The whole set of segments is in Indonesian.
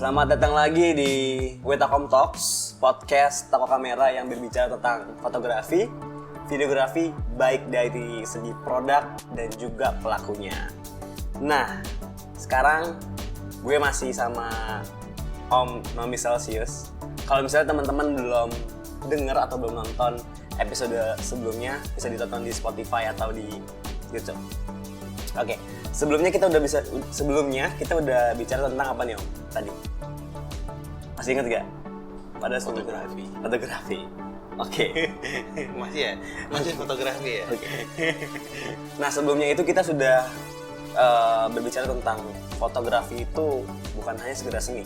Selamat datang lagi di Wetakom Talks, podcast toko kamera yang berbicara tentang fotografi, videografi, baik dari segi produk dan juga pelakunya. Nah, sekarang gue masih sama Om Nomi Celsius. Kalau misalnya teman-teman belum dengar atau belum nonton episode sebelumnya, bisa ditonton di Spotify atau di YouTube. Oke, sebelumnya kita udah bicara tentang apa nih Om tadi? Masih ingat gak? Pada fotografi. Oke. Masih fotografi ya. Oke. Nah, sebelumnya itu kita sudah berbicara tentang fotografi itu bukan hanya sekedar seni.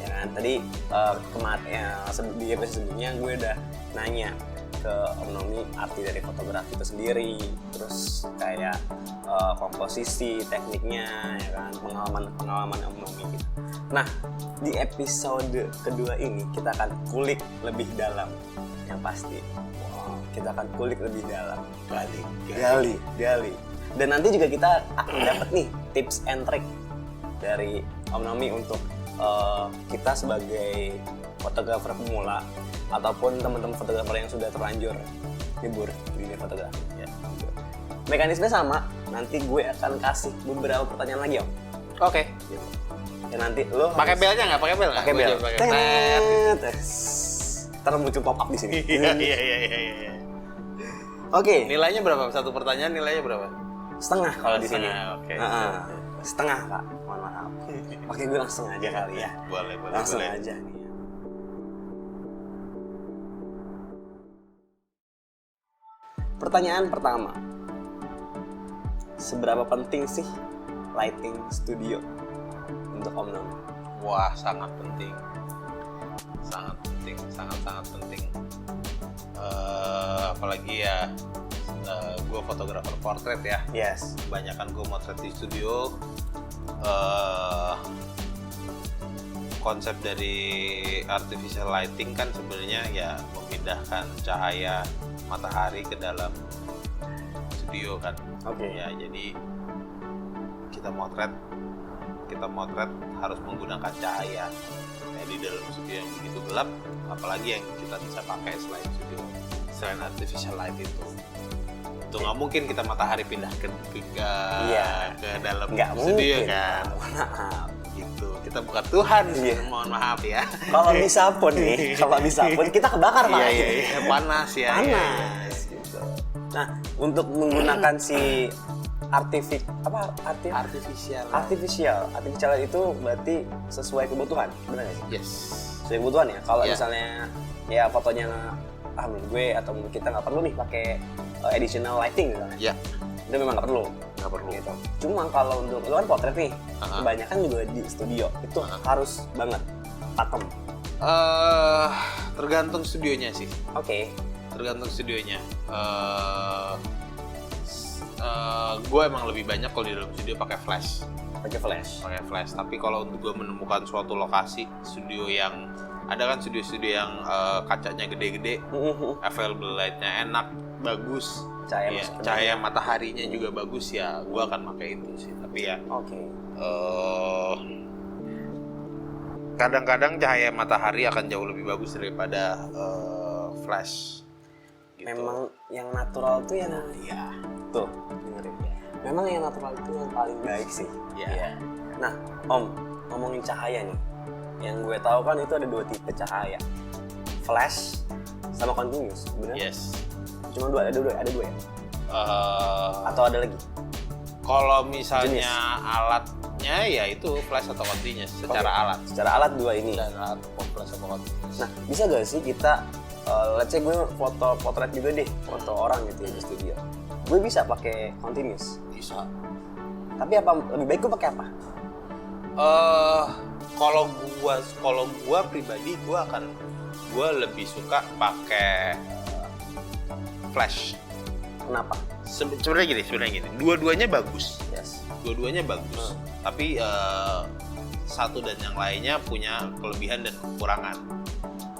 Ya kan? Tadi di episode sebelumnya gue udah nanya ke Om Nomi arti dari fotografi itu sendiri, terus kayak komposisi, tekniknya, ya kan, pengalaman Om Nomi gitu. Nah, di episode kedua ini kita akan kulik lebih dalam, yang pasti. Wow, kita akan kulik lebih dalam, gali. Dan nanti juga kita akan dapat nih tips and trick dari Om Nomi untuk kita sebagai fotografer pemula ataupun teman-teman fotografer yang sudah terlanjur libur di dunia fotografi. Ya. Mekanisme sama, nanti gue akan kasih beberapa pertanyaan lagi Om. Oke. Gitu. Ya nanti lo Pakai belnya nggak? Pakai bel nggak? Pakai bel. Tet. Ntar muncul pop up di sini. Iya. Oke. Nilainya berapa? Satu pertanyaan nilainya berapa? Setengah kalau di sini. Oke. Setengah Pak. Mohon maaf. Oke, gue langsung aja kali ya. Boleh. Langsung aja nih. Pertanyaan pertama, seberapa penting sih lighting studio untuk Om Nomi? Wah, sangat penting. Sangat penting. Apalagi ya, gue fotografer portrait ya. Yes. Kebanyakan gue motret di studio. Konsep dari artificial lighting kan sebenarnya ya memindahkan cahaya matahari ke dalam studio kan. Oke. Ya, jadi kita motret harus menggunakan cahaya. Ya, di dalam studio yang begitu gelap, apalagi yang kita bisa pakai selain artificial light itu. Itu nggak mungkin kita matahari pindah ke dalam studio mungkin, kan. Maaf. Gitu. Kita bukan Tuhan, mohon maaf ya. Kalau bisa pun kita kebakar Pak. Iya, panas ya. Panas. Gitu. Nah, untuk menggunakan si artificial itu berarti sesuai kebutuhan, benar nggak sih? Yes. Sesuai kebutuhan ya. Kalau Yeah. misalnya ya fotonya menurut gue atau menurut kita nggak perlu nih pakai additional lighting misalnya. Ya. Itu memang nggak perlu. Gitu. Cuma kalau untuk itu kan potret nih, kebanyakan juga di studio itu harus banget pakem. Tergantung studionya sih. Oke. Tergantung studionya. Gue emang lebih banyak kalau di dalam studio pakai flash. Pakai flash. Tapi kalau untuk gue menemukan suatu lokasi studio yang ada kan studio-studio yang kacanya gede-gede, available light-nya enak, bagus, cahaya mataharinya juga bagus ya, gue akan pakai itu sih. Tapi ya, kadang-kadang cahaya matahari akan jauh lebih bagus daripada flash. Gitu. Memang yang natural tuh yang tuh dengerin. Memang yang natural itu yang paling baik sih. Iya. Nah, Om, ngomongin cahaya nih. Yang gue tahu kan itu ada 2 tipe cahaya. Flash sama continuous, benar? Yes. Cuma ada dua ya? Atau ada lagi? Kalau misalnya alatnya ya itu flash atau continuous secara alat. Secara alat 2 ini. Secara alat flash atau continuous. Nah, bisa gak sih kita let's say gue foto potret juga deh, foto orang gitu ya di studio. Gue bisa pakai continuous. Bisa. Tapi apa lebih baik gue pakai apa? Kalau gua pribadi gua lebih suka pakai flash. Kenapa? Sebenarnya gini, dua-duanya bagus. Yes. Dua-duanya bagus. Tapi satu dan yang lainnya punya kelebihan dan kekurangan.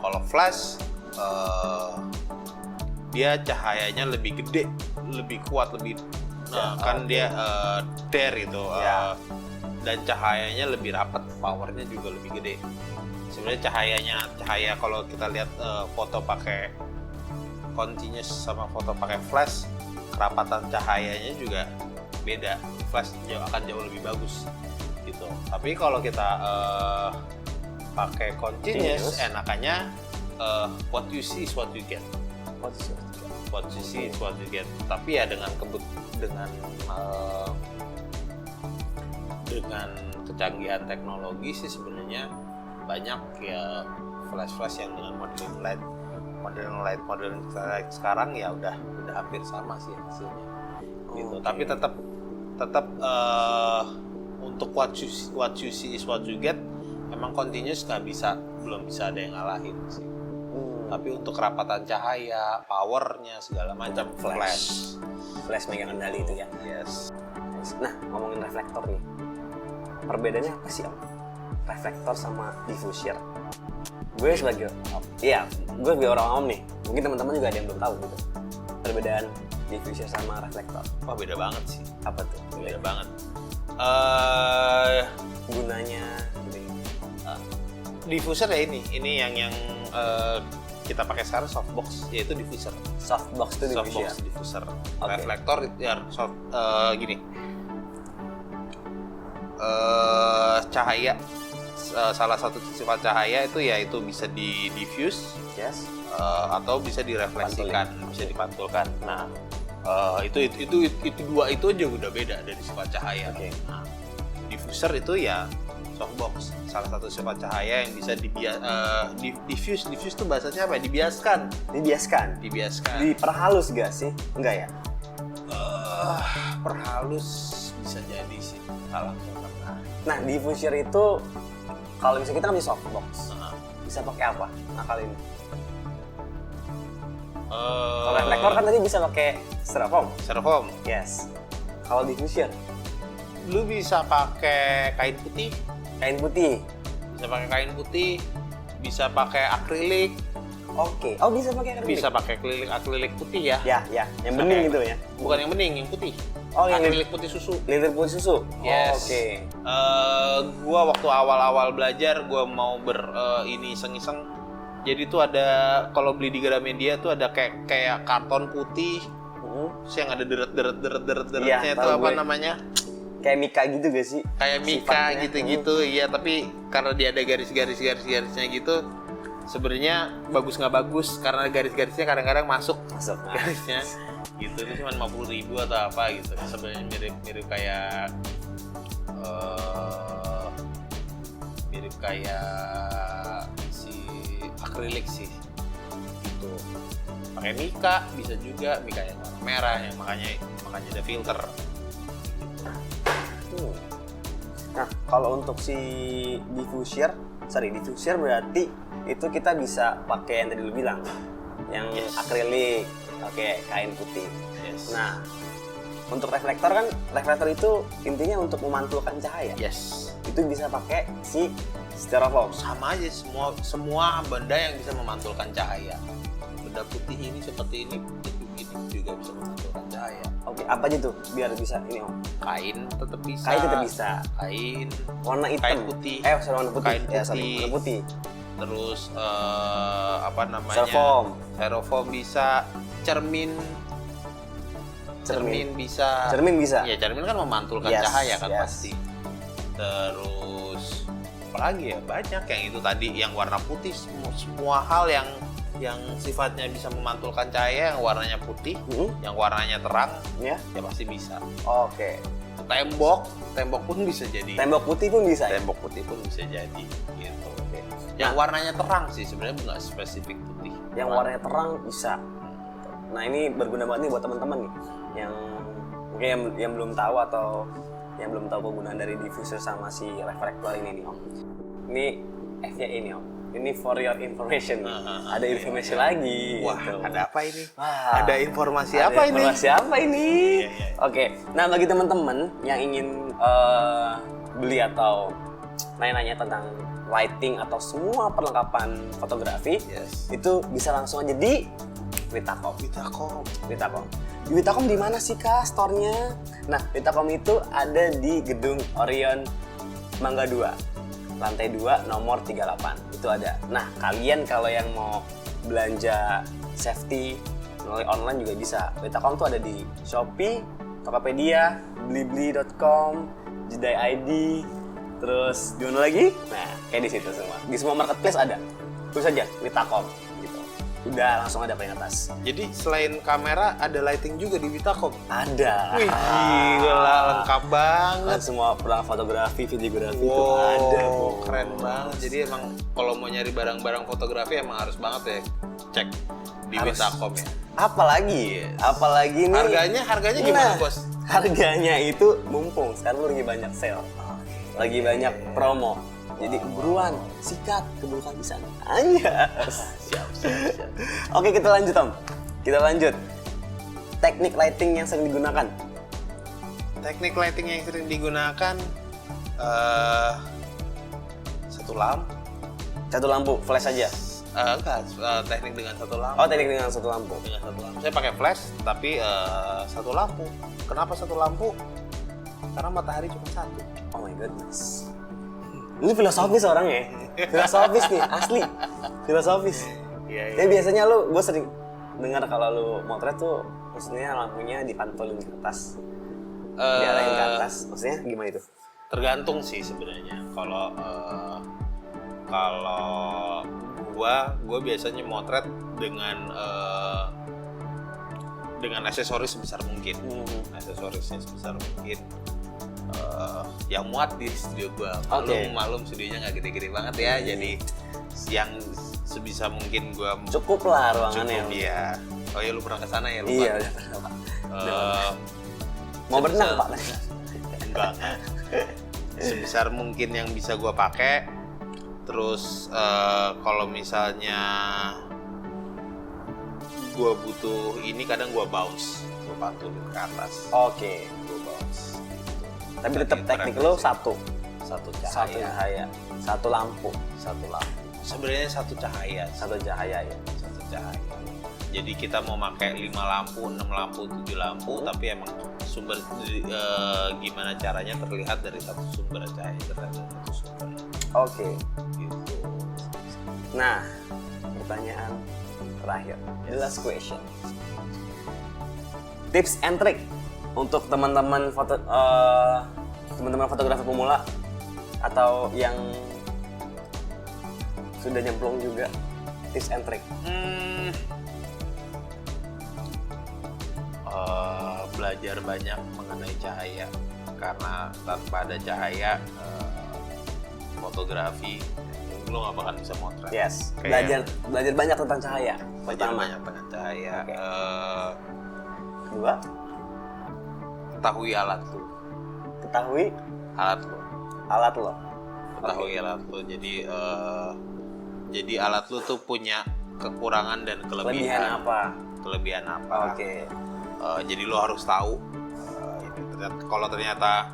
Kalau flash dia cahayanya lebih gede, lebih kuat, lebih kan dia dare gitu. dan cahayanya lebih rapat, powernya juga lebih gede. Sebenarnya cahaya kalau kita lihat foto pakai continuous sama foto pakai flash, kerapatan cahayanya juga beda. Flash akan jauh lebih bagus gitu. Tapi kalau kita pakai continuous, enakannya what you see is what you get. What you see is what you get. Tapi ya dengan kecanggihan teknologi sih sebenarnya banyak ya flash yang dengan modern light sekarang ya udah hampir sama sih hasilnya gitu. Tapi tetap untuk what you see is what you get, emang continuous belum bisa ada yang ngalahin sih. Tapi untuk kerapatan cahaya, powernya segala macam flash megang kendali itu ya. Yes. Nah, ngomongin reflektor nih, perbedaannya apa sih Om? Reflektor sama diffuser. Gue sebagai orang awam nih, mungkin teman-teman juga ada yang belum tahu gitu. Perbedaan diffuser sama reflektor. Wah, beda banget sih. Apa tuh? Beda banget. Gunanya gitu. Diffuser ya ini yang kita pakai sekarang softbox, yaitu diffuser. Softbox itu diffuser. Okay. Reflektor ya gini. Cahaya, salah satu sifat cahaya itu yaitu bisa di diffuse, yes, atau bisa direfleksikan, bisa dipantulkan. Nah, itu dua itu aja udah beda dari sifat cahaya. Okay. Nah, diffuser itu ya softbox, salah satu sifat cahaya yang bisa diffuse itu bahasanya apa? Dibiaskan. Diperhalus gak sih? Enggak ya? Perhalus bisa jadi sih, salah. Nah, diffuser itu kalau misalnya kita punya softbox, bisa pakai apa? Nah, kali ini. Kalau reflektor kan tadi bisa pakai styrofoam. Yes. Kalau diffuser, lu bisa pakai kain putih. Bisa pakai kain putih, bisa pakai akrilik. Oke. Oh, bisa pakai akrilik. Bisa pakai akrilik putih ya. Ya. Yang bening itu ya. Bukan yang bening, yang putih. Oh, yang akrilik putih susu. Liner putih susu. Yes. Oke. Gua waktu awal-awal belajar, gua mau iseng-iseng. Jadi tuh ada, kalau beli di Gramedia tuh ada kayak karton putih. Terus yang ada deret-deretnya itu apa namanya? Kayak mika gitu gak sih? Kayak mika gitu-gitu, iya. Tapi karena dia ada garis-garisnya gitu, sebenarnya bagus nggak bagus karena garis-garisnya kadang-kadang masuk garisnya. Gitu, itu cuma 50.000 atau apa gitu. Sebenarnya mirip kayak si akrilik sih. Gitu. Pakai mika bisa juga, mika yang warna merah yang makanya ada filter. Nah, kalau untuk si diffuser berarti itu kita bisa pakai yang tadi lu bilang, yang akrilik, pakai kain putih. Yes. Nah, untuk reflektor itu intinya untuk memantulkan cahaya. Yes. Itu bisa pakai si styrofoam. Sama aja, semua benda yang bisa memantulkan cahaya. Benda putih ini seperti ini juga bisa memantulkan cahaya. Oke, apa aja tuh biar bisa ini Om? Kain tetap bisa. Kain warna hitam. Kain putih. Warna putih. Kain putih. Warna putih. Terus styrofoam bisa, cermin bisa. Cermin bisa. Ya, cermin kan memantulkan cahaya kan pasti. Terus apalagi ya, banyak yang itu tadi yang warna putih, semua hal yang sifatnya bisa memantulkan cahaya, yang warnanya putih, yang warnanya terang, ya pasti bisa. Oke. Tembok pun bisa jadi. Tembok putih pun bisa. Tembok putih pun bisa jadi. Gitu. Oke. Yang warnanya terang sih sebenarnya nggak spesifik putih. Yang warnanya terang bisa. Nah, ini berguna banget nih buat teman-teman nih yang mungkin yang belum tahu atau yang belum tahu penggunaan dari diffuser sama si reflektor ini nih Om. Ini F-nya ini Om. Ini for your information. Ada informasi lagi. Wah, gitu. Ada apa ini? Ada informasi apa ini? Informasi apa ini? Iya. Oke. Nah, bagi teman-teman yang ingin beli atau nanya-nanya tentang lighting atau semua perlengkapan fotografi, itu bisa langsung aja di Witacom. Di Witacom di mana sih Kak store-nya? Nah, Witacom itu ada di gedung Orion Mangga 2, lantai 2 nomor 38 itu ada. Nah kalian kalau yang mau belanja safety melalui online juga bisa. Witacom tuh ada di Shopee, Tokopedia, Blibli.com, Jedai ID, terus di mana lagi? Nah kayak di situ semua. Di semua marketplace ada. Terus aja Witacom gitu. Udah langsung ada paling atas. Jadi selain kamera ada lighting juga di Witacom? Ada. Wih gila, lengkap banget. Dan semua peralatan fotografi, videografi Wow, itu ada. keren banget. Jadi emang kalau mau nyari barang-barang fotografi emang harus banget ya cek di Witacom ya. Apalagi nih. Harganya gimana bos? Harganya itu mumpung sekarang lagi banyak sale, lagi banyak promo. Jadi buruan, sikat, keburu kehabisan. Anjas. Siap. Oke kita lanjut Om. Kita lanjut. Teknik lighting yang sering digunakan. Teknik lighting yang sering digunakan satu lampu. Satu lampu, flash aja. Enggak, teknik dengan satu lampu. Oh teknik dengan satu lampu. Dengan satu lampu. Saya pakai flash tapi satu lampu. Kenapa satu lampu? Karena matahari cuma satu. Oh my goodness. Ini filosofis orangnya. Filosofis nih, asli. Filosofis. Iya. Tapi biasanya gue sering dengar kalau lu motret tuh maksudnya lampunya dipantulin ke atas. Diarahin ke atas. Maksudnya gimana itu? Tergantung sih sebenarnya. Kalau gua biasanya motret dengan aksesoris sebesar mungkin. Aksesorisnya sebesar mungkin. Yang muat di studio gua. Malum studionya nggak gede-gede banget ya. Jadi yang sebisa mungkin gua cukup lah ruangannya. Cukup ya. Oh ya lu pernah ke sana ya lu? Iya udah pernah Pak. Mau berenang Pak? Enggak. Sebesar mungkin yang bisa gua pakai. Terus kalau misalnya gua butuh ini kadang gua bounce, gua pantulin ke atas. Oke. Gua bounce. Tapi tetap teknik lo satu cahaya, satu lampu. Sebenarnya satu cahaya. Satu cahaya ya. Satu cahaya. Jadi kita mau pakai 5 lampu, 6 lampu, 7 lampu, tapi emang sumber gimana caranya terlihat dari satu sumber cahaya, terlihat dari satu sumber. Oke. Gitu. Nah, pertanyaan terakhir, the last question. Tips and trick untuk teman-teman fotografer pemula atau yang sudah nyemplung juga, tips and trick. Belajar banyak mengenai cahaya, karena tanpa ada cahaya fotografi lo nggak bakal bisa motret. Yes. Belajar banyak tentang cahaya. Belajar banyak tentang cahaya. Okay. Kedua, ketahui alat lo. Ketahui alat lo. Ketahui alat lo. Jadi alat lo tuh punya kekurangan dan kelebihan. Kelebihan apa? Oke. Jadi lo harus tahu. Kalau ternyata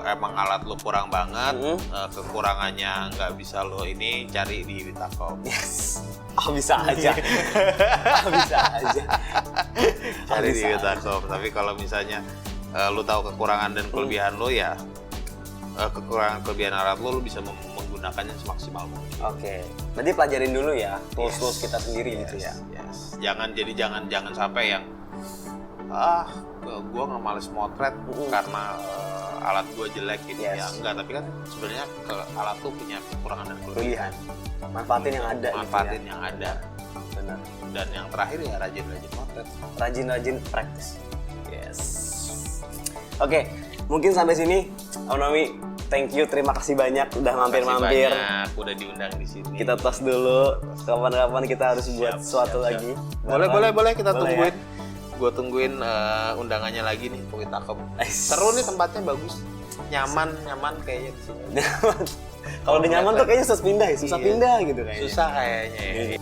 emang alat lo kurang banget, kekurangannya nggak bisa lo ini, cari di Witacom. Yes. Bisa aja. Cari di Witacom. Tapi kalau misalnya lo tahu kekurangan dan kelebihan lo ya, kekurangan kelebihan alat lo bisa menggunakannya semaksimal mungkin. Oke. Berarti pelajarin dulu ya tools kita sendiri gitu ya. Yes. Jangan sampai yang gue nggak males motret karena alat gue jelek gitu. Ya enggak, tapi kan sebenarnya alat tuh punya kekurangan dan kelebihan. Manfaatin yang ada. Yang ada. Benar. Dan yang terakhir ya rajin motret. Rajin practice. Yes. Oke, mungkin sampai sini Om Nomi, thank you, terima kasih banyak udah mampir-mampir. Udah diundang di sini. Kita tos dulu. Kapan-kapan kita harus buat sesuatu lagi. Boleh kita tungguin. Ya? Gue tungguin undangannya lagi nih ke Witacom. Seru nih, tempatnya bagus. Nyaman kayaknya di sini. Kalau udah nyaman tuh kayaknya susah pindah gitu kayaknya. Susah kayaknya ya.